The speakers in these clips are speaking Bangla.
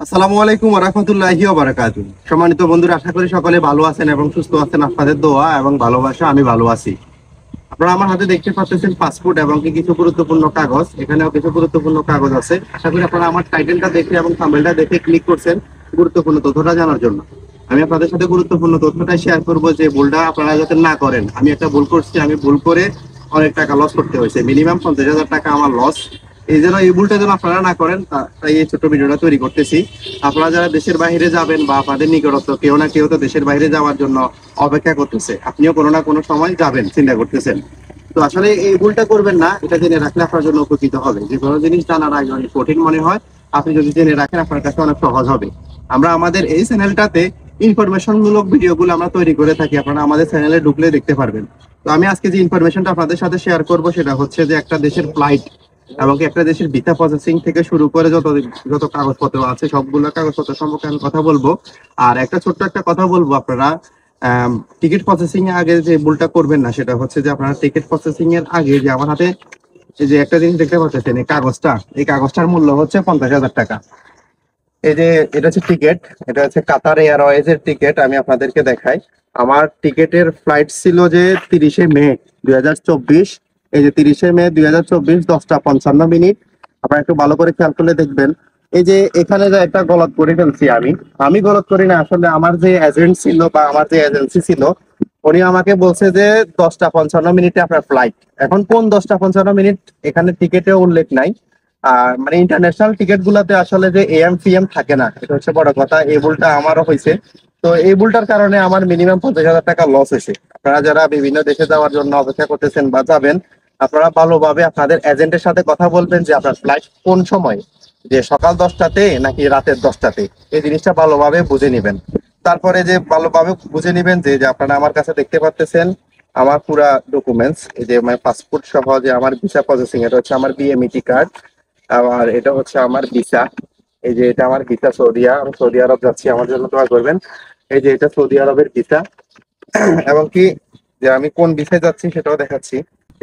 আসসালামু আলাইকুম ওয়া রাহমাতুল্লাহি ওয়া বারাকাতুহু। সম্মানিত বন্ধুরা, আশা করি সকলে ভালো আছেন এবং সুস্থ আছেন। আপনাদের দোয়া এবং ভালোবাসা আমি ভালো আছি। আপনারা আমার হাতে দেখতে পাচ্ছেন পাসপোর্ট এবং কিছু গুরুত্বপূর্ণ কাগজ। এখানেও কিছু গুরুত্বপূর্ণ কাগজ আছে। আশা করি আপনারা আমার টাইটেলটা দেখে এবং থাম্বনেলটা দেখে ক্লিক করছেন গুরুত্বপূর্ণ তথ্যটা জানার জন্য। আমি আপনাদের সাথে গুরুত্বপূর্ণ তথ্যটাই শেয়ার করব, যে ভুলটা আপনারা যাতে না করেন। আমি একটা ভুল করছি, আমি ভুল করে অনেক টাকা লস করতে হয়েছে, মিনিমাম 50,000 টাকা আমার লস। এই জন্য এই ভুলটা যেন আপনারা না করেন, তাই এই ছোট্ট ভিডিওটা তৈরি করতেছি। আপনারা যারা দেশের বাইরে যাবেন বা আপনাদের নিকটস্থ কেউ না কেউ তো দেশের বাইরে যাওয়ার জন্য অপেক্ষা করতেছে, আপনিও কোনো না কোনো সময় যাবেন চিন্তা করতেছেন। তো আসলে এই ভুলটা করবেন না, এটা জেনে রাখলে আপনার জন্য উপকৃত হবে। যে কোনো জিনিস জানার আগে অনেক কঠিন মনে হয়, আপনি যদি জেনে রাখেন আপনার কাছে অনেক সহজ হবে। আমরা আমাদের এই চ্যানেলটাতে ইনফরমেশন মূলক ভিডিওগুলো আমরা তৈরি করে থাকি, আপনারা আমাদের চ্যানেলে ঢুকলে দেখতে পারবেন। তো আমি আজকে যে ইনফরমেশনটা আপনাদের সাথে শেয়ার করব সেটা হচ্ছে যে একটা দেশের ফ্লাইট এবং একটা দেশের ভিসা প্রসেসিং থেকে শুরু করে যত যত কাগজপত্র আছে সবগুলো কাগজপত্র সম্পর্কে আমি কথা বলবো। আর একটা ছোট্ট একটা কথা বলবো, আপনারা টিকিট প্রসেসিং এর আগে যে ভুলটা করবেন না, সেটা হচ্ছে যে আপনারা টিকিট প্রসেসিং এর আগে যে আমার হাতে এই যে একটা জিনিস দেখতে পাচ্ছেন, এই কাগজটার মূল্য হচ্ছে 50,000 টাকা। এই যে এটা হচ্ছে টিকিট, এটা হচ্ছে কাতার এয়ারওয়েজ এর টিকিট। আমি আপনাদেরকে দেখাই, আমার টিকিটের ফ্লাইট ছিল যে 30শে মে 2024। এই যে 30শে মে 2024 10টা 55 মিনিট। আপনারা একটু ভালো করে খেয়াল করলে দেখবেন, এই যে এখানে যে একটা গলত করে ফেলছি। আমি গলত করি না, আসলে আমার যে এজেন্ট ছিল বা আমার যে এজেন্সি ছিল, উনি আমাকে বলছে যে 10টা 55 মিনিটে আপনার ফ্লাইট। এখন কোন 10টা 55 মিনিট এখানে টিকিটে উল্লেখ নাই। আর মানে ইন্টারন্যাশনাল টিকিট গুলাতে আসলে যে এএম পিএম থাকে না, এটা হচ্ছে বড় কথা। এই ভুলটা আমারও হয়েছে। তো এই ভুলটার কারণে আমার মিনিমাম 50,000 টাকা লস হয়েছে। আপনারা যারা বিভিন্ন দেশে যাওয়ার জন্য অপেক্ষা করতেছেন বা যাবেন, আপনারা ভালোভাবে আপনাদের এজেন্টের সাথে কথা বলবেন যে আপনার ফ্লাইট কোন সময়, যে সকাল 10টাতে নাকি রাতের 10টাতে, এই জিনিসটা ভালোভাবে বুঝে নিবেন। তারপরে যে ভালোভাবে বুঝে নিবেন যে যে আপনারা আমার কাছে দেখতে পাচ্ছেন আমার পুরা ডকুমেন্টস, এই যে আমার পাসপোর্ট সহ যে আমার ভিসা প্রসেসিং, এটা হচ্ছে আমার বিএমইটি কার্ড। আর এটা হচ্ছে আমার ভিসা। এই যে এটা আমার ভিসা সৌদিয়া, আমি সৌদি আরব যাচ্ছি, আমার জন্য দোয়া করবেন। এই যে এটা সৌদি আরবের ভিসা, এবং কি যে আমি কোন ভিসায় যাচ্ছি সেটাও দেখাচ্ছি।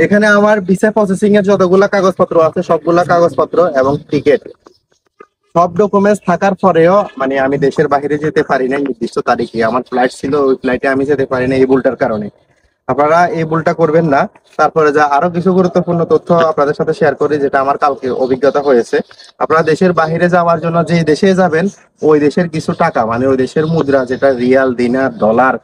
এখানে আমার ভিসা প্রসেসিং এর যতগুলা কাগজপত্র আছে সবগুলা কাগজপত্র এবং টিকিট, সব ডকুমেন্টস থাকার পরেও মানে আমি দেশের বাইরে যেতে পারি না নির্দিষ্ট তারিখে। আমার ফ্লাইট ছিল, ওই ফ্লাইটে আমি যেতে পারি না এই ভুলটার কারণে। আপনারা এই ভুলটা করবেন না। তারপরে যা আরো কিছু গুরুত্বপূর্ণ তথ্য আপনাদের সাথে শেয়ার করি, যেটা আমার কালকে অভিজ্ঞতা হয়েছে। আপনারা দেশের বাইরে যাওয়ার জন্য যে দেশে যাবেন, ওই দেশের কিছু টাকা মানে ওই দেশের মুদ্রা, যেটা রিয়াল, দিনার, ডলার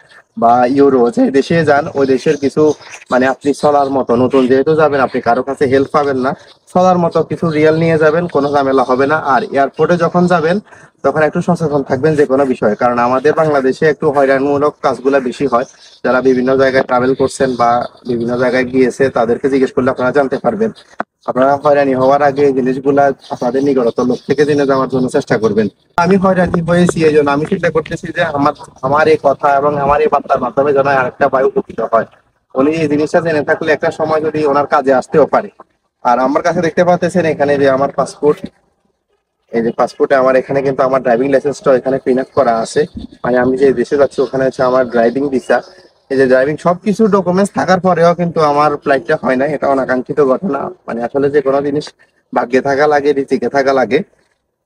বা ইউরো, যে দেশে যান ওই দেশের কিছু মানে আপনি চলার মতো, নতুন যেহেতু যাবেন আপনি কারো কাছে হেল্প পাবেন না, চলার মতো কিছু রিয়াল নিয়ে যাবেন, কোনো ঝামেলা হবে না। আর এয়ারপোর্টে যখন যাবেন তখন একটু সচেতন থাকবেন যে কোনো বিষয়ে, কারণ আমাদের বাংলাদেশে একটু হয়রানিমূলক কাজগুলা বেশি হয়। যারা বিভিন্ন জায়গায় ট্রাভেল করছেন বা বিভিন্ন জায়গায় গিয়েছে তাদেরকে জিজ্ঞেস করলে আপনারা জানতে পারবেন। আপনারা হয়রানি হওয়ার আগে এই জিনিসগুলা আপনাদের নিকটতর লোক থেকে জেনে যাওয়ার জন্য চেষ্টা করবেন। আমি হয়রানি হয়েছি, এই জন্য আমি চিন্তা করতেছি যে আমার এই কথা এবং আমার এই বার্তার মাধ্যমে যেন আরেকটা ভাই উপকৃত হয়। উনি এই জিনিসটা জেনে থাকলে একটা সময় যদি ওনার কাজে আসতেও পারে। আর আমার কাছে দেখতে পাচ্ছেন এখানে যে আমার পাসপোর্ট, এই যে পাসপোর্টে আমার এখানে কিন্তু আমার ড্রাইভিং লাইসেন্সটাও এখানে প্রিন্ট আপ করা আছে। মানে আমি যে দেশে যাচ্ছি ওখানে হচ্ছে আমার ড্রাইভিং ভিসা। এই যে ড্রাইভিং সবকিছু ডকুমেন্টস থাকার পরেও কিন্তু আমার ফ্লাইটটা হয় না, এটা অনাকাঙ্ক্ষিত ঘটনা। মানে আসলে যে কোনো জিনিস ভাগ্যে থাকা লাগে, রিজিকে থাকা লাগে।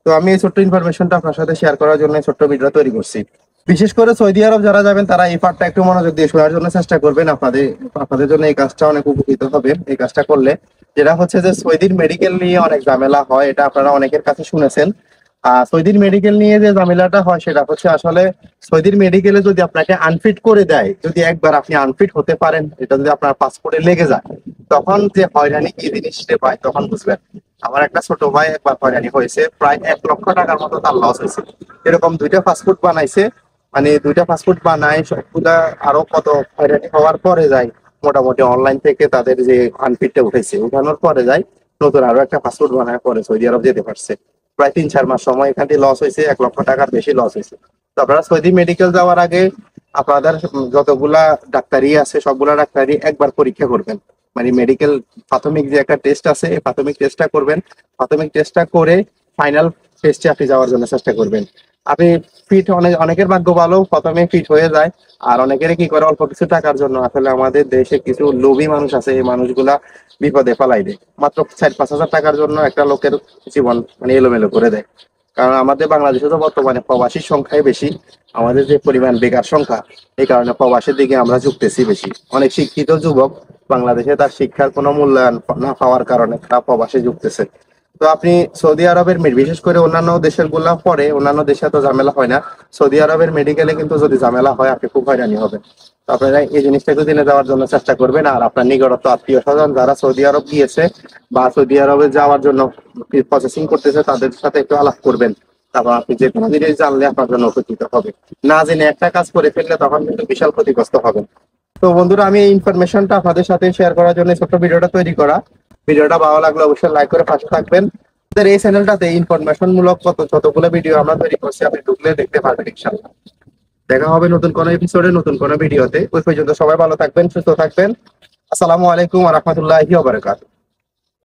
তো আমি এই ছোট্ট ইনফরমেশনটা আপনার সাথে শেয়ার করার জন্য এই ছোট্ট ভিডিও তৈরি করছি। বিশেষ করে সৌদি আরব যারা যাবেন তারা এই পার্টটা একটু মনোযোগ দিয়ে শোনার জন্য চেষ্টা করবেন। আপনাদের জন্য এই কাজটা অনেক উপকৃত হবে এই কাজটা করলে। যেটা হচ্ছে যে সৌদির মেডিকেল নিয়ে অনেক ঝামেলা হয়, এটা আপনারা অনেকের কাছে শুনেছেন। সৌদির মেডিকেল নিয়ে যে ঝামেলাটা হয় সেটা হচ্ছে আসলে সৌদির মেডিকেলে যদি আপনাকে আনফিট করে দেয়, যদি একবার আপনি আনফিট হতে পারেন, এটা যদি আপনার পাসপোর্টে লেগে যায়, তখন যে হয়রানি কি জিনিসটা পায় তখন বুঝবেন। আমার একটা ছোট ভাই একবার হয়রানি হয়েছে, প্রায় 1 লক্ষ টাকার মতো তার লস হয়েছে। এরকম 2টা পাসপোর্ট বানাইছে, মানে 2টা পাসপোর্ট বানায় সবগুলা আরো কত হয়রানি হওয়ার পরে যায় মোটামুটি অনলাইন থেকে তাদের যে আনফিটটা উঠেছে উঠানোর পরে যায় নতুন আরো একটা পাসপোর্ট বানায় পরে সৌদি আরব যেতে পারছে। প্রায় 3-4 মাস সময় এখান থেকে লস হয়েছে, 1 লক্ষ টাকার বেশি লস হয়েছে। তো আপনারা সৌদি মেডিকেল যাওয়ার আগে আপনাদের যতগুলা ডাক্তারি আছে সবগুলা ডাক্তারি একবার পরীক্ষা করবেন। মানে মেডিকেল প্রাথমিক যে একটা টেস্ট আছে এই প্রাথমিক টেস্টটা করবেন। প্রাথমিক টেস্টটা করে ফাইনাল টেস্টে আপনি যাওয়ার জন্য চেষ্টা করবেন। আপনি ফিট, অনেকের ভাগ্য ভালো প্রথমে ফিট হয়ে যায়। আর অনেকেরই কি করে অল্প কিছু টাকার জন্য আসলে আমাদের দেশে কিছু লোভী মানুষ আছে, এই মানুষগুলা বিপদে ফেলাই দেয়। মাত্র 4-5 হাজার টাকার জন্য একটা লোকের জীবন মানে এলোমেলো করে দেয়। কারণ আমাদের বাংলাদেশে তো বর্তমানে প্রবাসীর সংখ্যাই বেশি, আমাদের যে পরিমাণ বেকার সংখ্যা, এই কারণে প্রবাসের দিকে আমরা ঝুঁকতেছি বেশি। অনেক শিক্ষিত যুবক বাংলাদেশে তার শিক্ষার কোনো মূল্যায়ন না পাওয়ার কারণে তারা প্রবাসে ঝুঁকতেছে। তো আপনি সৌদি আরবের বিশেষ করে অন্যান্য দেশের গুলা পরে, অন্যান্য দেশে তো ঝামেলা হয় না, সৌদি আরবের মেডিকেলে কিন্তু যদি ঝামেলা হয় আপনি খুব হয়রানি হবেন। তো আপনারা এই জিনিসটা একটু জেনে যাওয়ার জন্য চেষ্টা করবেন। আর আপনার নিকটস্থ আত্মীয় স্বজন যারা সৌদি আরব গিয়েছে বা সৌদি আরবে যাওয়ার জন্য প্রসেসিং করতেছে তাদের সাথে একটু আলাপ করবেন। তারপর আপনি যে কোনো জিনিস জানলে আপনার জন্য উপকৃত হবে। না জেনে একটা কাজ করে ফেললে তখন কিন্তু বিশাল ক্ষতিগ্রস্ত হবেন। তো বন্ধুরা, আমি এই ইনফরমেশনটা আপনাদের সাথে শেয়ার করার জন্য ছোট্ট ভিডিওটা তৈরি করা। ভিডিওটা ভালো লাগলে অবশ্যই লাইক করে পাশে থাকবেন। আমাদের এই চ্যানেলটাতে ইনফরমেশন মূলক যতগুলো ভিডিও আমরা তৈরি করছি আপনি ঢুকলে দেখতে পারবেন ইনশাআল্লাহ। দেখা হবে নতুন কোনো এপিসোডে, নতুন কোনো ভিডিওতে। ওই পর্যন্ত সবাই ভালো থাকবেন, সুস্থ থাকবেন। আসসালামু আলাইকুম ওয়া রাহমাতুল্লাহি ওয়া বারাকাতুহু।